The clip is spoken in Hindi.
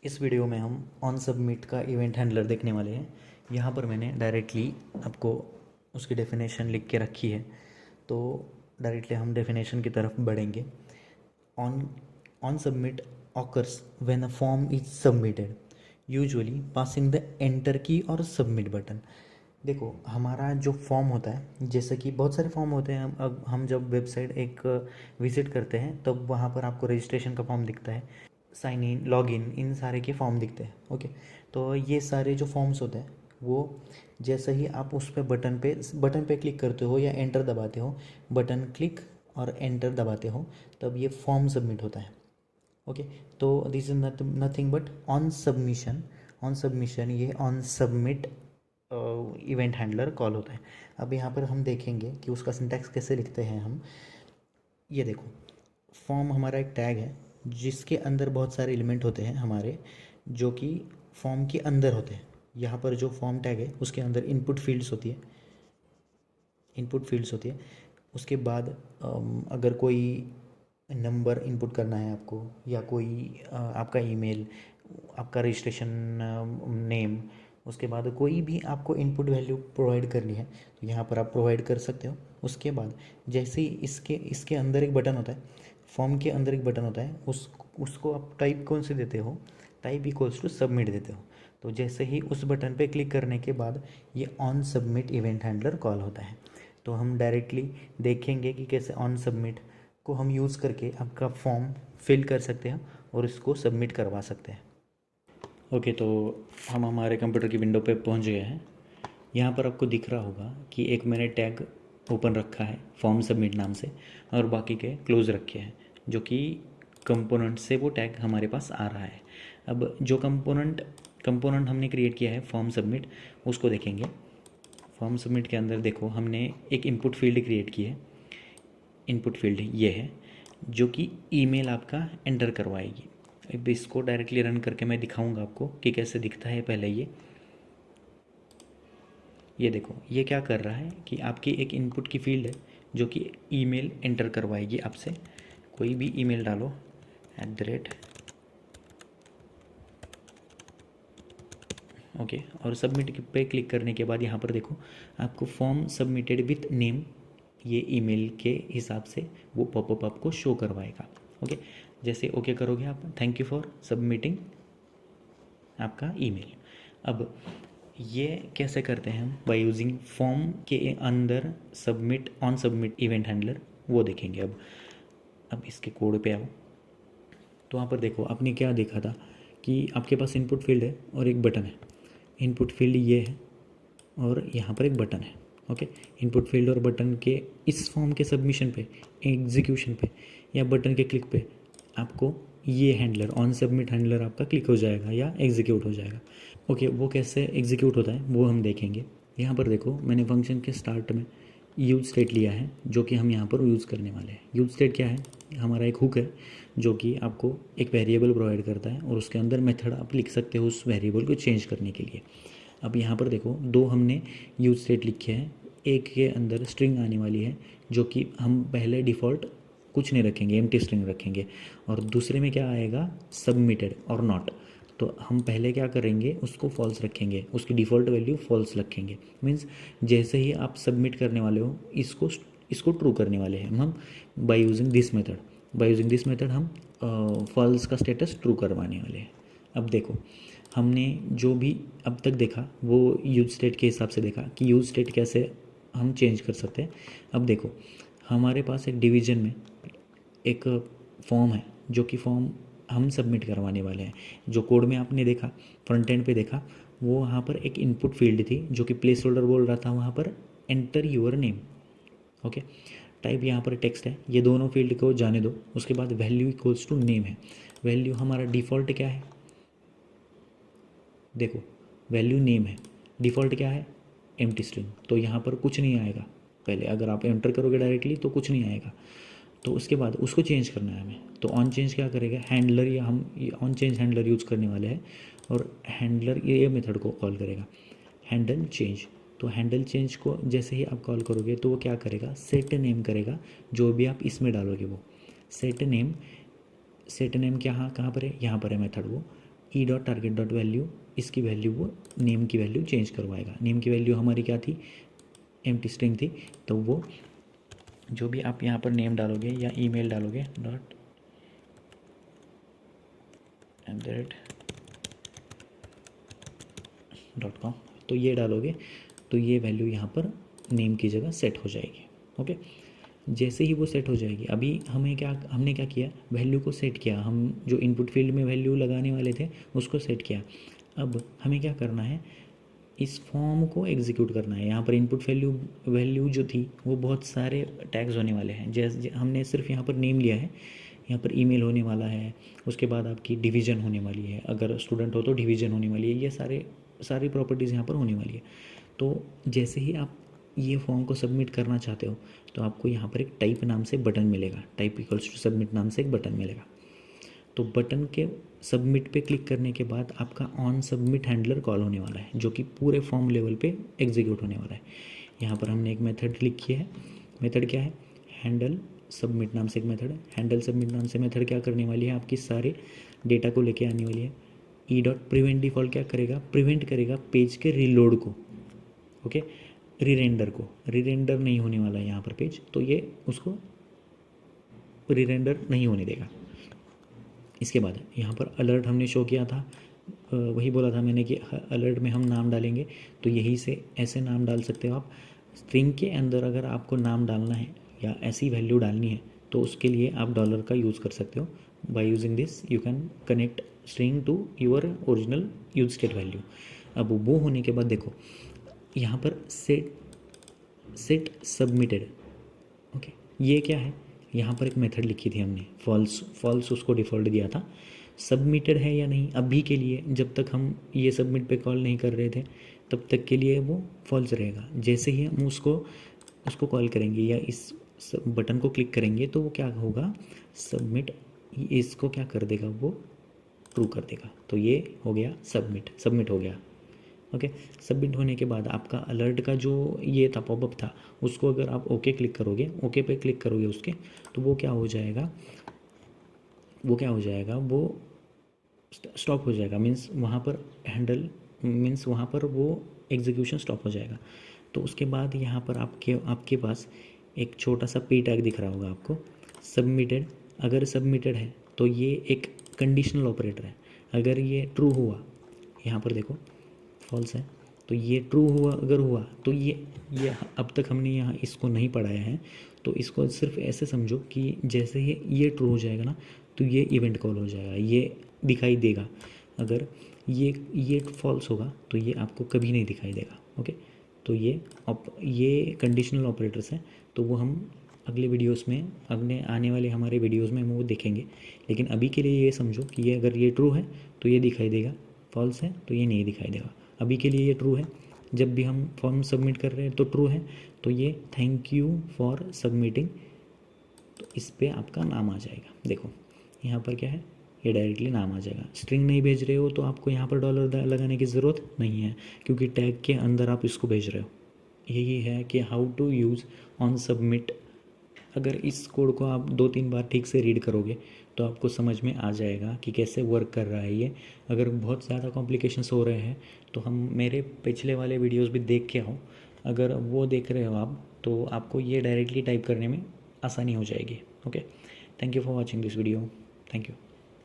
इस वीडियो में हम ऑन सबमिट का इवेंट हैंडलर देखने वाले हैं। यहाँ पर मैंने डायरेक्टली आपको उसकी डेफिनेशन लिख के रखी है, तो डायरेक्टली हम डेफिनेशन की तरफ बढ़ेंगे। On on submit occurs when a form is submitted, usually passing the enter की और सबमिट बटन। देखो, हमारा जो फॉर्म होता है, जैसे कि बहुत सारे फॉर्म होते हैं। अब हम जब वेबसाइट एक विज़िट करते हैं तब वहाँ पर आपको रजिस्ट्रेशन का फॉर्म दिखता है, साइन इन, लॉग इन सारे के फॉर्म दिखते हैं। ओके, तो ये सारे जो फॉर्म्स होते हैं वो जैसे ही आप उस पर बटन पे क्लिक करते हो या एंटर दबाते हो, बटन क्लिक और एंटर दबाते हो, तब ये फॉर्म सबमिट होता है। ओके, तो this is nothing but on submission ये on submit event handler call होता है। अब यहाँ पर हम देखेंगे कि उसका सिंटैक्स कैसे लिखते हैं हम। ये देखो, फॉर्म हमारा एक टैग है जिसके अंदर बहुत सारे एलिमेंट होते हैं हमारे, जो कि फॉर्म के अंदर होते हैं। यहाँ पर जो फॉर्म टैग है उसके अंदर इनपुट फील्ड्स होती है। उसके बाद अगर कोई नंबर इनपुट करना है आपको, या कोई आपका ईमेल, आपका रजिस्ट्रेशन नेम, उसके बाद कोई भी आपको इनपुट वैल्यू प्रोवाइड करनी है तो यहाँ पर आप प्रोवाइड कर सकते हो। उसके बाद जैसे ही इसके इसके अंदर एक बटन होता है, फॉर्म के अंदर एक बटन होता है, उसको आप टाइप कौन से देते हो, टाइप इक्वल्स टू सबमिट देते हो। तो जैसे ही उस बटन पे क्लिक करने के बाद ये on submit event handler call होता है। तो हम डायरेक्टली देखेंगे कि कैसे ऑन सबमिट को हम यूज़ करके आपका फॉर्म फिल कर सकते हैं और इसको सबमिट करवा सकते हैं। ओके, तो हम हमारे कंप्यूटर की विंडो पे पहुंच गए हैं। यहाँ पर आपको दिख रहा होगा कि एक मैंने टैग ओपन रखा है फॉर्म सबमिट नाम से, और बाकी के क्लोज रखे हैं, जो कि कंपोनेंट से वो टैग हमारे पास आ रहा है। अब जो कंपोनेंट हमने क्रिएट किया है फॉर्म सबमिट, उसको देखेंगे। फॉर्म सबमिट के अंदर देखो, हमने एक इनपुट फील्ड क्रिएट की है। इनपुट फील्ड ये है जो कि ईमेल आपका एंटर करवाएगी। अब इसको डायरेक्टली रन करके मैं दिखाऊंगा आपको कि कैसे दिखता है। पहले ये देखो, ये क्या कर रहा है कि आपकी एक इनपुट की फील्ड है जो कि ईमेल एंटर करवाएगी आपसे। कोई भी ईमेल डालो @ ओके, और सबमिट पे क्लिक करने के बाद यहाँ पर देखो, आपको फॉर्म सबमिटेड विथ नेम, ये ईमेल के हिसाब से वो पॉपअप आपको शो करवाएगा। ओके, जैसे ओके करोगे आप, थैंक यू फॉर सबमिटिंग आपका ईमेल। अब ये कैसे करते हैं हम, बाय यूजिंग फॉर्म के अंदर ऑन सबमिट इवेंट हैंडलर, वो देखेंगे। अब इसके कोड पे आओ, तो वहाँ पर देखो, आपने क्या देखा था कि आपके पास इनपुट फील्ड है और एक बटन है। इनपुट फील्ड ये है और यहाँ पर एक बटन है। ओके, इनपुट फील्ड और बटन के इस फॉर्म के सबमिशन पे, एग्जीक्यूशन पे, या बटन के क्लिक पे आपको ये हैंडलर, ऑन सबमिट हैंडलर आपका क्लिक हो जाएगा या एग्जीक्यूट हो जाएगा। ओके, वो कैसे एग्जीक्यूट होता है वो हम देखेंगे। यहाँ पर देखो, मैंने फंक्शन के स्टार्ट में यूज स्टेट लिया है, जो कि हम यहाँ पर यूज़ करने वाले हैं। यूज स्टेट क्या है, हमारा एक हुक है जो कि आपको एक वेरिएबल प्रोवाइड करता है, और उसके अंदर मेथड आप लिख सकते हो उस वेरिएबल को चेंज करने के लिए। अब यहाँ पर देखो, दो हमने यूज स्टेट लिखे हैं। एक के अंदर स्ट्रिंग आने वाली है, जो कि हम पहले डिफ़ॉल्ट कुछ नहीं रखेंगे, एम्प्टी स्ट्रिंग रखेंगे, और दूसरे में क्या आएगा, सबमिटेड और नॉट। तो हम पहले क्या करेंगे, उसको फॉल्स रखेंगे, उसकी डिफ़ॉल्ट वैल्यू फॉल्स रखेंगे। मीन्स जैसे ही आप सबमिट करने वाले हो, इसको ट्रू करने वाले हैं हम बाय यूजिंग दिस मेथड हम फॉल्स का स्टेटस ट्रू करवाने वाले हैं। अब देखो, हमने जो भी अब तक देखा वो यूज स्टेट के हिसाब से देखा कि यूज स्टेट कैसे हम चेंज कर सकते हैं। अब देखो, हमारे पास एक डिवीजन में एक फॉर्म है, जो कि फॉर्म हम सबमिट करवाने वाले हैं। जो कोड में आपने देखा, फ्रंट एंड पे देखा, वो वहाँ पर एक इनपुट फील्ड थी जो कि प्लेस होल्डर बोल रहा था वहाँ पर enter your name. Okay, type यहाँ पर टेक्स्ट है, ये दोनों फील्ड को जाने दो। उसके बाद वैल्यू इक्वल्स टू नेम है। वैल्यू हमारा डिफ़ॉल्ट क्या है, देखो वैल्यू नेम है, डिफ़ॉल्ट क्या है, एम्प्टी स्ट्रिंग। तो यहाँ पर कुछ नहीं आएगा। पहले अगर आप एंटर करोगे डायरेक्टली तो कुछ नहीं आएगा। तो उसके बाद उसको चेंज करना है हमें। तो ऑन चेंज क्या करेगा, हैंडलर, या हम ऑन चेंज हैंडलर यूज़ करने वाले हैं, और हैंडलर ये मेथड को कॉल करेगा, हैंडल चेंज। तो हैंडल चेंज को जैसे ही आप कॉल करोगे तो वो क्या करेगा, सेट नेम करेगा, जो भी आप इसमें डालोगे वो सेट नेम। क्या, कहाँ पर है, यहाँ पर है मेथड। वो E dot target dot value, इसकी वैल्यू वो नेम की वैल्यू चेंज करवाएगा। नेम की वैल्यू हमारी क्या थी, एम्प्टी स्ट्रिंग थी, तो वो जो भी आप यहाँ पर नेम डालोगे या ईमेल डालोगे .com, तो ये डालोगे तो ये वैल्यू यहाँ पर नेम की जगह सेट हो जाएगी। ओके, जैसे ही वो सेट हो जाएगी, अभी हमने क्या किया, वैल्यू को सेट किया, हम जो इनपुट फील्ड में वैल्यू लगाने वाले थे उसको सेट किया। अब हमें क्या करना है, इस फॉर्म को एग्जीक्यूट करना है। यहाँ पर इनपुट वैल्यू जो थी वो बहुत सारे टैग्स होने वाले हैं। जैसे हमने सिर्फ यहाँ पर नेम लिया है, यहाँ पर ईमेल होने वाला है, उसके बाद आपकी डिवीज़न होने वाली है, अगर स्टूडेंट हो तो डिवीज़न होने वाली है, ये सारी प्रॉपर्टीज़ यहाँ पर होने वाली है। तो जैसे ही आप ये फॉर्म को सबमिट करना चाहते हो तो आपको यहाँ पर एक टाइप नाम से बटन मिलेगा, टाइप इक्वल्स टू सबमिट नाम से एक बटन मिलेगा। तो बटन के सबमिट पे क्लिक करने के बाद आपका ऑन सबमिट हैंडलर कॉल होने वाला है, जो कि पूरे फॉर्म लेवल पे एग्जीक्यूट होने वाला है। यहाँ पर हमने एक मेथड लिखी है, मेथड क्या है, हैंडल सबमिट नाम से एक मेथड है। हैंडल सबमिट नाम से मेथड क्या करने वाली है, आपकी सारे डेटा को लेके आने वाली है। ई डॉट प्रिवेंट डिफॉल्ट क्या करेगा, प्रिवेंट करेगा पेज के रीलोड को, ओके, रीरेंडर नहीं होने वाला है यहाँ पर पेज, तो ये उसको रीरेंडर नहीं होने देगा। इसके बाद यहाँ पर अलर्ट हमने शो किया था, वही बोला था मैंने कि अलर्ट में हम नाम डालेंगे, तो यही से ऐसे नाम डाल सकते हो आप। स्ट्रिंग के अंदर अगर आपको नाम डालना है या ऐसी वैल्यू डालनी है तो उसके लिए आप डॉलर का यूज़ कर सकते हो। By using this you can connect string to your original use state value. अब वो होने के बाद देखो यहाँ पर सेट सबमिटेड, ओके, ये क्या है, यहाँ पर एक मेथड लिखी थी हमने, फॉल्स उसको डिफ़ॉल्ट दिया था। सबमिटेड है या नहीं अभी के लिए, जब तक हम ये सबमिट पे कॉल नहीं कर रहे थे तब तक के लिए वो फॉल्स रहेगा। जैसे ही हम उसको कॉल करेंगे या इस बटन को क्लिक करेंगे तो वो क्या होगा, इसको क्या कर देगा, वो ट्रू कर देगा। तो ये हो गया सबमिट हो गया। ओके, सबमिट होने के बाद आपका अलर्ट का जो ये था, पॉपअप था, उसको अगर आप ओके क्लिक करोगे, ओके पे क्लिक करोगे उसके, तो वो क्या हो जाएगा, वो स्टॉप हो जाएगा। मीन्स वहाँ पर वहाँ पर वो एग्जीक्यूशन स्टॉप हो जाएगा। तो उसके बाद यहाँ पर आपके पास एक छोटा सा पी टैग दिख रहा होगा आपको, सबमिटेड। अगर सबमिटेड है तो ये एक कंडीशनल ऑपरेटर है। अगर ये ट्रू हुआ, यहाँ पर देखो फॉल्स है, तो ये ट्रू हुआ, अगर हुआ तो ये अब तक हमने यहाँ इसको नहीं पढ़ाया है, तो इसको सिर्फ ऐसे समझो कि जैसे ही ये ट्रू हो जाएगा ना तो ये इवेंट कॉल हो जाएगा, ये दिखाई देगा। अगर ये फॉल्स होगा तो ये आपको कभी नहीं दिखाई देगा। ओके, तो ये कंडीशनल ऑपरेटर्स हैं, तो वो हम अगले वीडियोस में, अगले आने वाले हमारे वीडियोस में हम वो देखेंगे। लेकिन अभी के लिए ये समझो कि ये अगर ये ट्रू है तो ये दिखाई देगा, फॉल्स है तो ये नहीं दिखाई देगा। अभी के लिए ये ट्रू है, जब भी हम फॉर्म सबमिट कर रहे हैं तो ट्रू है, तो ये थैंक यू फॉर सबमिटिंग, तो इस पर आपका नाम आ जाएगा। देखो यहाँ पर क्या है, ये डायरेक्टली नाम आ जाएगा। स्ट्रिंग नहीं भेज रहे हो तो आपको यहाँ पर डॉलर लगाने की ज़रूरत नहीं है, क्योंकि टैग के अंदर आप इसको भेज रहे हो। यही है कि how to use on submit. अगर इस कोड को आप 2-3 बार ठीक से रीड करोगे तो आपको समझ में आ जाएगा कि कैसे वर्क कर रहा है ये। अगर बहुत ज़्यादा कॉम्प्लिकेशंस हो रहे हैं तो हम मेरे पिछले वाले वीडियोस भी देख के आओ, अगर वो देख रहे हो आप तो आपको ये डायरेक्टली टाइप करने में आसानी हो जाएगी। Okay, thank you for watching this video, thank you.